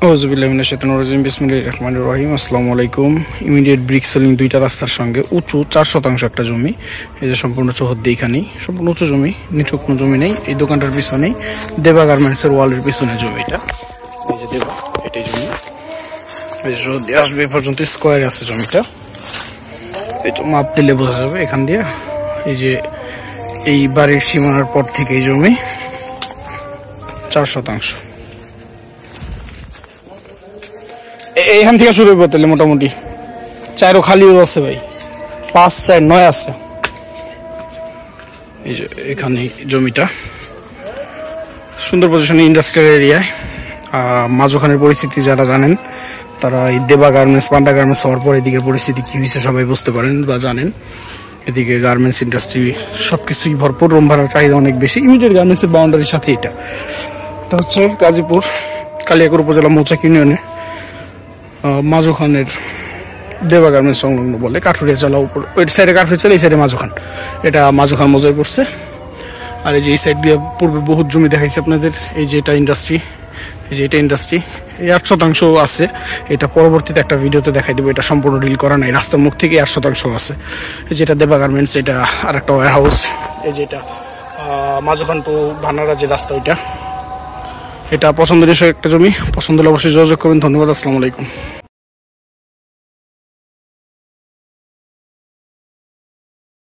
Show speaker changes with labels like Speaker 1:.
Speaker 1: আউযুবিল্লাহি মিনাশ শাইতানির রাজিম বিসমিল্লাহির রহমানির রহিম। আসসালামু আলাইকুম। ইমিডিয়েট ব্রিক সেলিং দুইটা রাস্তার সঙ্গে উঁচু 4% একটা জমি। এই যে সম্পূর্ণ চৌহদ্দি এখানেই সম্পূর্ণ উঁচু জমি, নিচু কোনো জমি নেই। এই দোকানটার পিছনেই দেবা গার্মেন্টসের ওয়ালের পিছনে জমিটা। এই যে দেবা, এটাই জমি। এই যে চৌহদ্দি আসবে এ পর্যন্ত স্কোয়ারে আছে জমিটা। এটা মাপ দিলে বোঝা যাবে এখান দিয়ে। এই যে এই বাড়ির সীমানার পর থেকে এই জমি 4%। এইখান থেকে শুরু করতে মোটামুটি 4ও খালিও আছে ভাই, 5, 4, 9 আছে। এই যে এখানে জমিটা সুন্দর পজিশনে, ইন্ডাস্ট্রিয়াল এরিয়ায়। মাঝখানের পরিস্থিতি যারা জানেন তারা এই দেবা গার্মেন্টস, পান্ডা গার্মেন্টস হওয়ার পর এদিকের পরিস্থিতি কী হয়েছে সবাই বুঝতে পারেন বা জানেন। এদিকে গার্মেন্টস ইন্ডাস্ট্রি সব কিছুই ভরপুর, রুম ভাড়ার চাহিদা অনেক বেশি। ইমিডিয়েট গার্মেন্টসের বাউন্ডারির সাথে এটা হচ্ছে গাজীপুর কালিয়াকৈর উপজেলা মৌচাক ইউনিয়নে মাঝখানের দেবা গার্মেন্টস সংলগ্ন বলে। কাঠুরিয়া চালা উপর, ওই সাইডে কাঠুরিয়া চালা, এই সাইডে মাঝখান। এটা মাঝখান মজায় পড়ছে। আর এই যে এই সাইড দিয়ে পূর্বে বহুত জমি দেখাইছে আপনাদের। এই যে এটা ইন্ডাস্ট্রি, এই যে এটা ইন্ডাস্ট্রি, এই 8% আছে। এটা পরবর্তীতে একটা ভিডিওতে দেখাই দেবো, এটা সম্পূর্ণ ডিল করা নাই। রাস্তার মুখ থেকে 8% আছে। এই যে এটা দেবা গার্মেন্টস, এটা আর একটা ওয়ার হাউস। এই যে এটা মাঝখান তো ভান্নারা যে রাস্তা, ওইটা। এটা পছন্দের একটা জমি। পছন্দ হলে অবশ্যই যোগাযোগ করবেন। ধন্যবাদ। আসসালামু আলাইকুম।